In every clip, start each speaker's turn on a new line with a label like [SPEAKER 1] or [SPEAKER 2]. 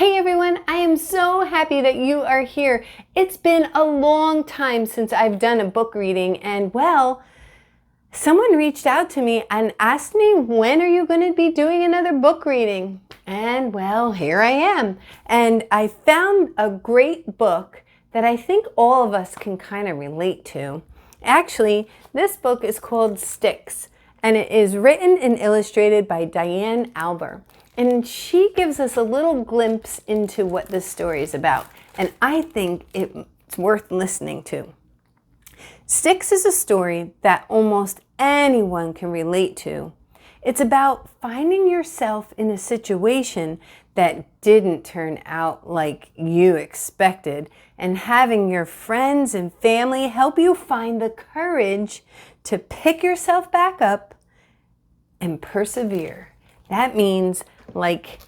[SPEAKER 1] Hey everyone, I am so happy that you are here. It's been a long time since I've done a book reading, and well, someone reached out to me and asked me, when are you going to be doing another book reading? And well, here I am. And I found a great book that I think all of us can kind of relate to. Actually, this book is called Sticks, and it is written and illustrated by Diane Alber. And she gives us a little glimpse into what this story is about. And I think it's worth listening to. Sticks is a story that almost anyone can relate to. It's about finding yourself in a situation that didn't turn out like you expected, and having your friends and family help you find the courage to pick yourself back up and persevere. That means like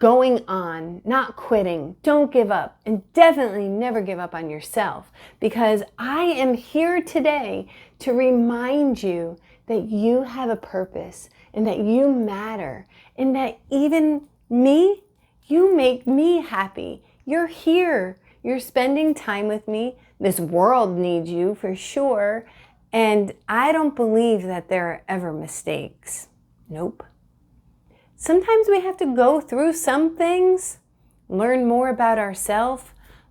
[SPEAKER 1] going on, not quitting, don't give up, and definitely never give up on yourself, because I am here today to remind you that you have a purpose and that you matter, and that even me, you make me happy. You're here. You're spending time with me. This world needs you for sure. And I don't believe that there are ever mistakes. Nope. Sometimes we have to go through some things, learn more about ourselves,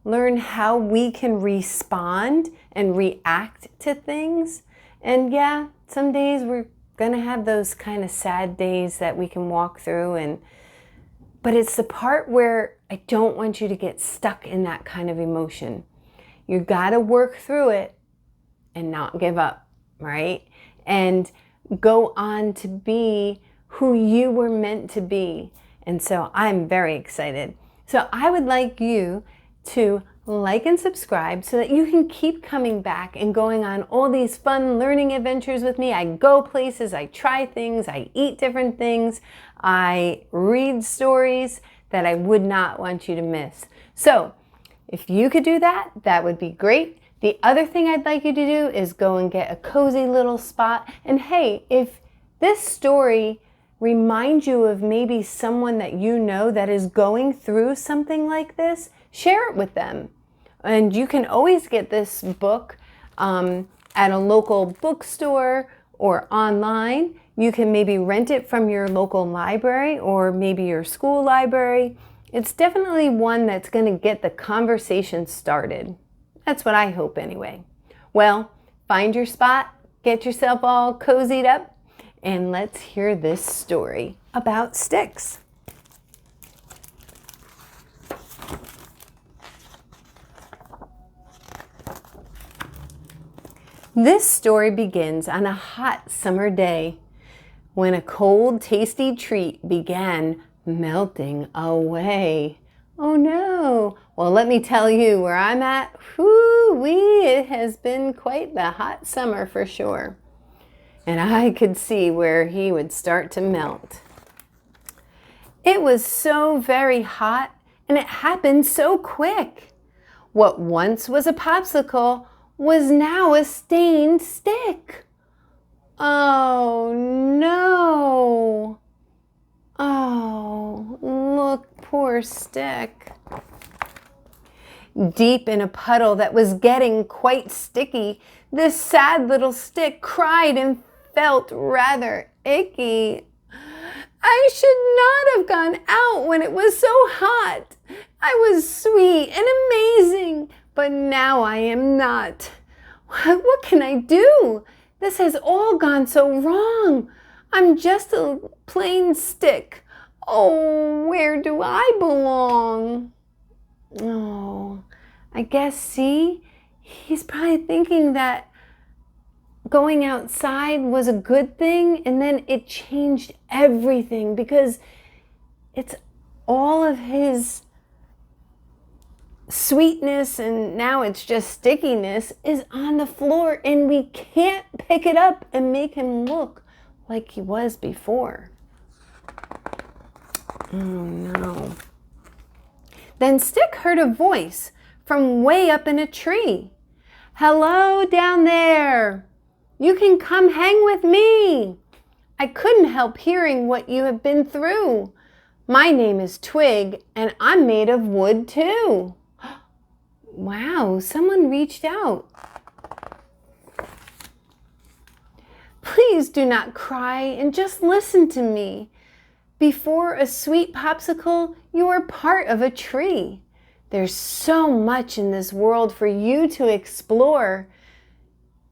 [SPEAKER 1] learn how we can respond and react to things. And yeah, some days we're going to have those kind of sad days that we can walk through, but it's the part where I don't want you to get stuck in that kind of emotion. You got to work through it and not give up, right? And go on to be who you were meant to be. And so I'm very excited. So I would like you to like and subscribe so that you can keep coming back and going on all these fun learning adventures with me. I go places, I try things, I eat different things, I read stories that I would not want you to miss. So if you could do that, that would be great. The other thing I'd like you to do is go and get a cozy little spot. And hey, if this story reminds you of maybe someone that you know that is going through something like this, share it with them. And you can always get this book at a local bookstore or online. You can maybe rent it from your local library or maybe your school library. It's definitely one that's going to get the conversation started. That's what I hope anyway. Well, find your spot, get yourself all cozied up, and let's hear this story about sticks. This story begins on a hot summer day when a cold, tasty treat began melting away. Oh no! Well, let me tell you where I'm at. Whoo-wee, it has been quite the hot summer for sure. And I could see where he would start to melt. It was so very hot, and it happened so quick. What once was a popsicle was now a stained stick. Oh no! Oh, look, poor stick. Deep in a puddle that was getting quite sticky, this sad little stick cried and felt rather icky. I should not have gone out when it was so hot. I was sweet and amazing, but now I am not. What can I do? This has all gone so wrong. I'm just a plain stick. Oh, where do I belong? Oh, I guess, see, he's probably thinking that going outside was a good thing, and then it changed everything because it's all of his sweetness and now it's just stickiness is on the floor, and we can't pick it up and make him look like he was before. Oh no. Then Stick heard a voice from way up in a tree. Hello down there. You can come hang with me. I couldn't help hearing what you have been through. My name is Twig, and I'm made of wood too. Wow, someone reached out. Please do not cry and just listen to me. Before a sweet popsicle, you are part of a tree. There's so much in this world for you to explore.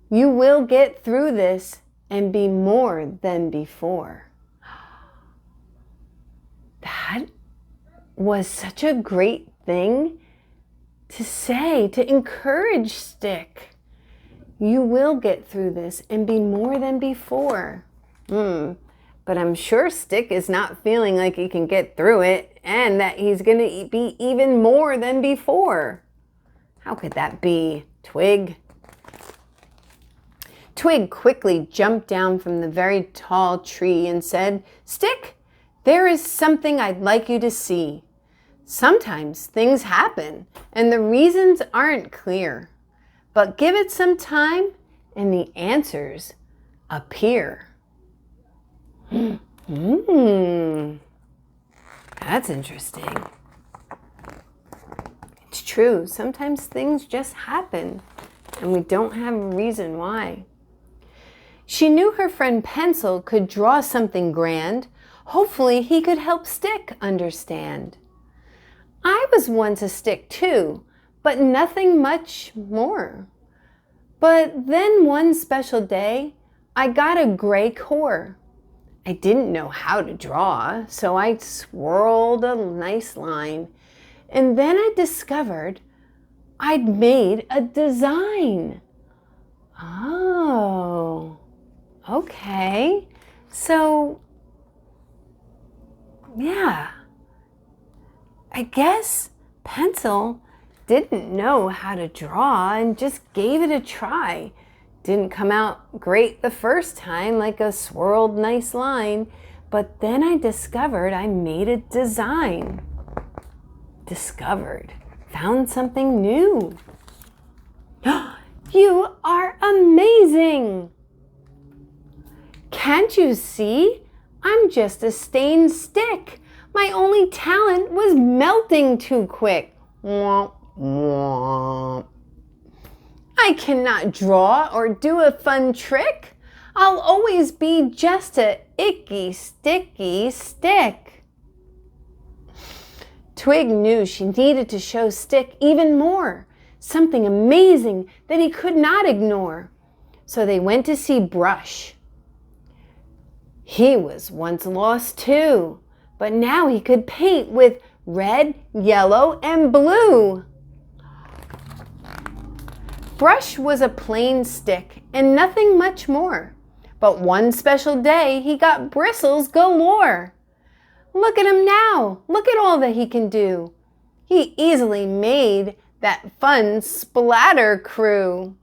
[SPEAKER 1] You will get through this and be more than before. That was such a great thing to say, to encourage Stick. You will get through this and be more than before. But I'm sure Stick is not feeling like he can get through it and that he's going to be even more than before. How could that be, Twig? Twig quickly jumped down from the very tall tree and said, Stick, there is something I'd like you to see. Sometimes things happen and the reasons aren't clear. But give it some time and the answers appear. That's interesting. It's true. Sometimes things just happen and we don't have a reason why. She knew her friend Pencil could draw something grand. Hopefully he could help Stick understand. I was once a stick too, but nothing much more. But then one special day, I got a gray core. I didn't know how to draw, so I swirled a nice line. And then I discovered I'd made a design. Oh, okay. So, yeah, I guess Pencil didn't know how to draw and just gave it a try. Didn't come out great the first time, like a swirled nice line, but then I discovered I made a design. Found something new. You are amazing! Can't you see? I'm just a stained stick. My only talent was melting too quick. Womp, womp. I cannot draw or do a fun trick. I'll always be just a icky, sticky stick. Twig knew she needed to show Stick even more, something amazing that he could not ignore. So they went to see Brush. He was once lost too, but now he could paint with red, yellow, and blue. Brush was a plain stick and nothing much more. But one special day, he got bristles galore. Look at him now. Look at all that he can do. He easily made that fun splatter crew.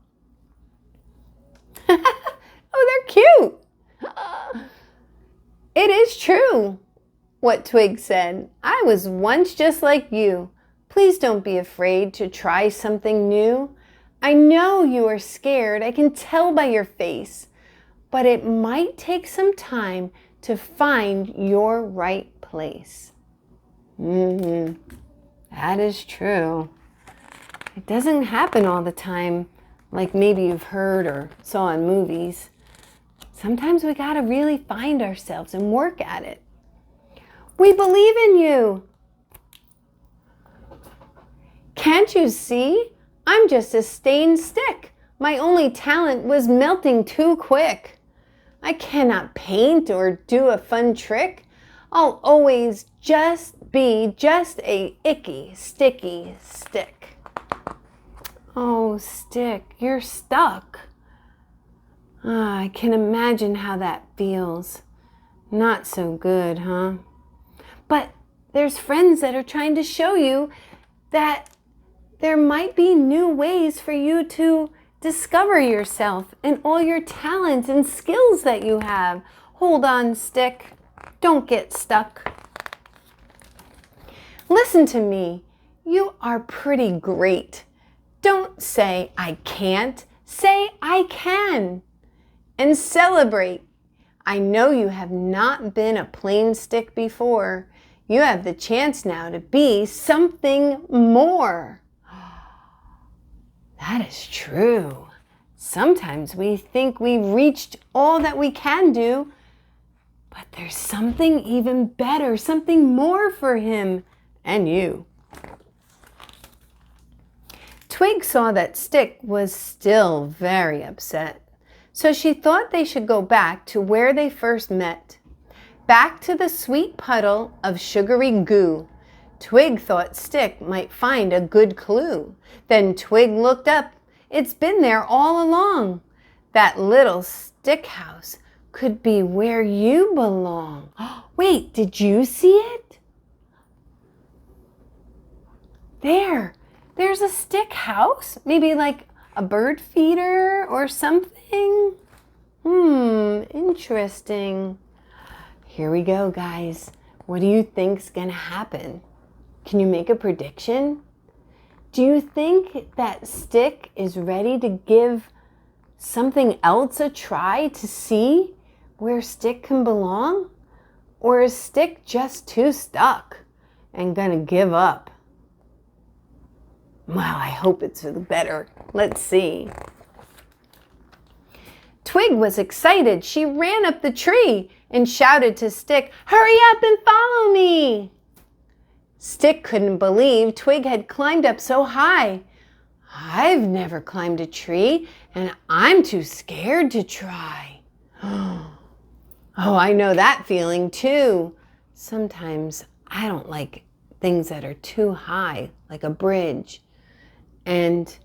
[SPEAKER 1] Oh, they're cute. It is true, what Twig said. I was once just like you. Please don't be afraid to try something new. I know you are scared. I can tell by your face. But it might take some time to find your right place. That is true. It doesn't happen all the time like maybe you've heard or saw in movies. Sometimes we gotta really find ourselves and work at it. We believe in you. Can't you see? I'm just a stained stick. My only talent was melting too quick. I cannot paint or do a fun trick. I'll always just be just a icky, sticky stick. Oh, Stick, you're stuck. I can imagine how that feels. Not so good, huh? But there's friends that are trying to show you that there might be new ways for you to discover yourself and all your talents and skills that you have. Hold on, Stick. Don't get stuck. Listen to me. You are pretty great. Don't say I can't. Say I can. And celebrate. I know you have not been a plain stick before. You have the chance now to be something more. That is true. Sometimes we think we've reached all that we can do, but there's something even better, something more for him and you. Twig saw that Stick was still very upset, so she thought they should go back to where they first met, back to the sweet puddle of sugary goo. Twig thought Stick might find a good clue. Then Twig looked up. It's been there all along. That little stick house could be where you belong. Wait, did you see it? There's a stick house. Maybe like a bird feeder or something. Interesting. Here we go, guys. What do you think's gonna happen? Can you make a prediction? Do you think that Stick is ready to give something else a try to see where Stick can belong? Or is Stick just too stuck and gonna give up? Well, I hope it's for the better. Let's see. Twig was excited. She ran up the tree and shouted to Stick, "Hurry up and follow me!" Stick couldn't believe Twig had climbed up so high. "I've never climbed a tree, and I'm too scared to try." Oh, I know that feeling too. Sometimes I don't like things that are too high, like a bridge. And,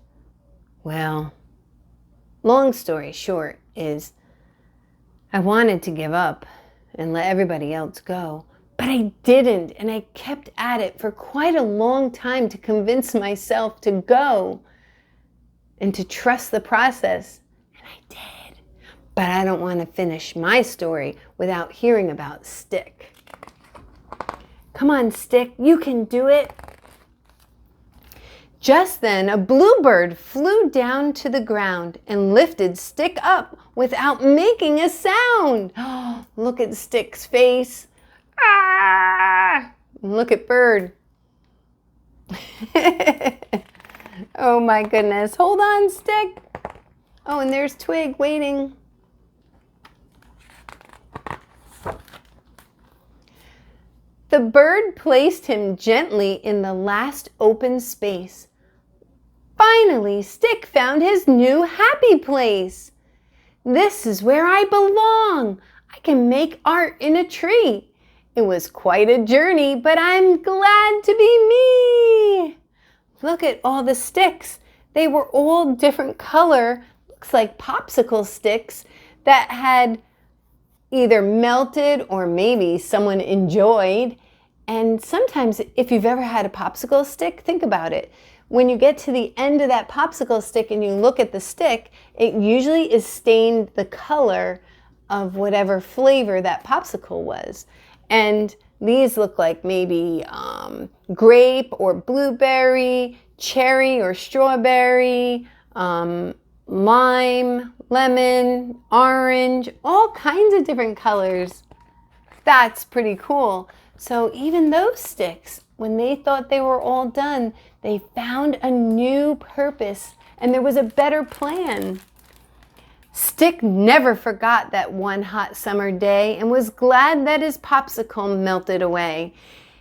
[SPEAKER 1] well, long story short is I wanted to give up and let everybody else go, but I didn't, and I kept at it for quite a long time to convince myself to go and to trust the process, and I did. But I don't want to finish my story without hearing about Stick. Come on, Stick, you can do it. Just then, a bluebird flew down to the ground and lifted Stick up without making a sound. Oh, look at Stick's face. Ah! Look at Bird. Oh my goodness. Hold on, Stick. Oh, and there's Twig waiting. The bird placed him gently in the last open space. Finally, Stick found his new happy place. This is where I belong. I can make art in a tree. It was quite a journey, but I'm glad to be me. Look at all the sticks. They were all different color, looks like popsicle sticks that had either melted or maybe someone enjoyed. And sometimes if you've ever had a popsicle stick, think about it. When you get to the end of that popsicle stick and you look at the stick, it usually is stained the color of whatever flavor that popsicle was. And these look like maybe grape or blueberry, cherry or strawberry, lime, lemon, orange, all kinds of different colors. That's pretty cool. So even those sticks, when they thought they were all done, they found a new purpose and there was a better plan. Stick never forgot that one hot summer day and was glad that his popsicle melted away.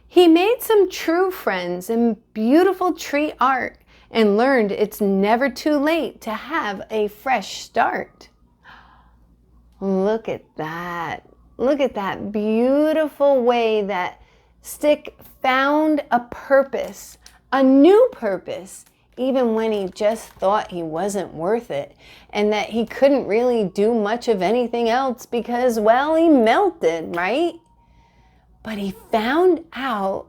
[SPEAKER 1] He made some true friends and beautiful tree art and learned it's never too late to have a fresh start. Look at that. Look at that beautiful way that Stick found a purpose, a new purpose, even when he just thought he wasn't worth it and that he couldn't really do much of anything else because, well, he melted, right? But he found out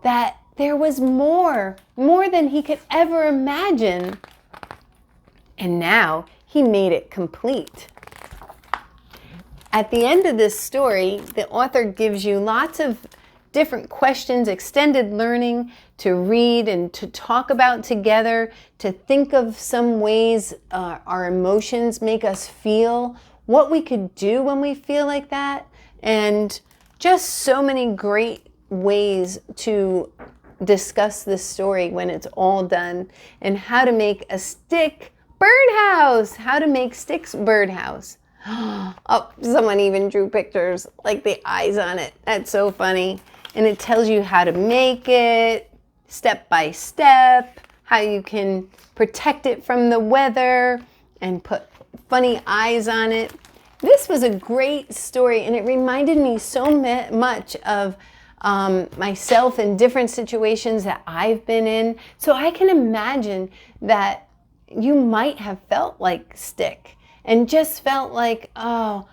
[SPEAKER 1] that there was more than he could ever imagine. And now he made it complete. At the end of this story, the author gives you lots of different questions, extended learning to read and to talk about together, to think of some ways our emotions make us feel, what we could do when we feel like that, and just so many great ways to discuss this story when it's all done, and how to make a stick birdhouse, how to make sticks birdhouse. Oh, someone even drew pictures, like the eyes on it. That's so funny. And it tells you how to make it, step by step, how you can protect it from the weather and put funny eyes on it. This was a great story, and it reminded me so much of myself in different situations that I've been in. So I can imagine that you might have felt like Stick and just felt like, oh,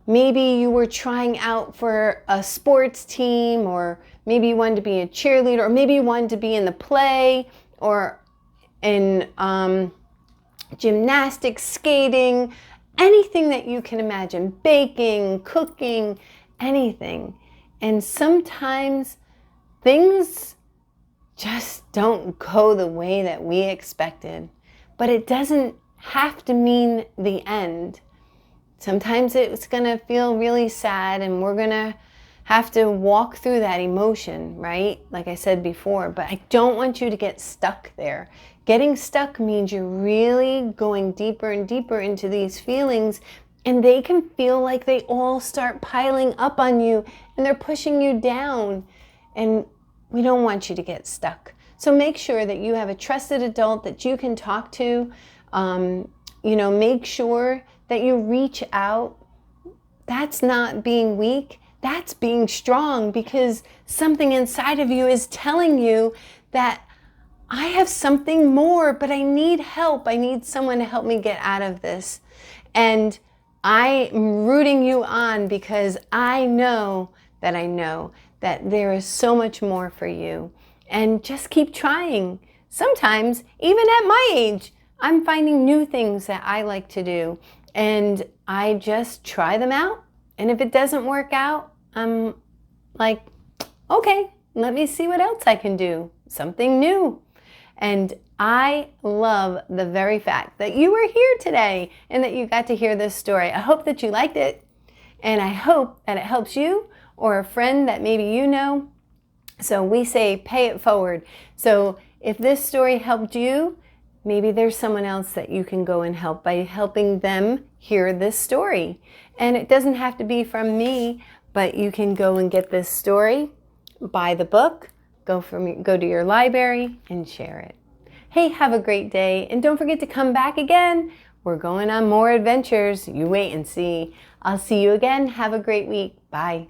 [SPEAKER 1] maybe you were trying out for a sports team, or maybe you wanted to be a cheerleader, or maybe you wanted to be in the play, or in gymnastics, skating, anything that you can imagine, baking, cooking, anything. And sometimes things just don't go the way that we expected, but it doesn't have to mean the end. Sometimes it's going to feel really sad, and we're going to have to walk through that emotion, right? Like I said before, but I don't want you to get stuck there. Getting stuck means you're really going deeper and deeper into these feelings, and they can feel like they all start piling up on you and they're pushing you down. And we don't want you to get stuck. So make sure that you have a trusted adult that you can talk to. Make sure that you reach out. That's not being weak. That's being strong, because something inside of you is telling you that I have something more, but I need help. I need someone to help me get out of this. And I'm rooting you on, because I know that there is so much more for you. And just keep trying. Sometimes, even at my age, I'm finding new things that I like to do, and I just try them out. And if it doesn't work out, I'm like, okay, let me see what else I can do. Something new. And I love the very fact that you were here today and that you got to hear this story. I hope that you liked it, and I hope that it helps you or a friend that maybe you know. So we say pay it forward. So if this story helped you, maybe there's someone else that you can go and help by helping them hear this story. And it doesn't have to be from me, but you can go and get this story, buy the book, go to your library and share it. Hey, have a great day, and don't forget to come back again. We're going on more adventures. You wait and see. I'll see you again. Have a great week. Bye.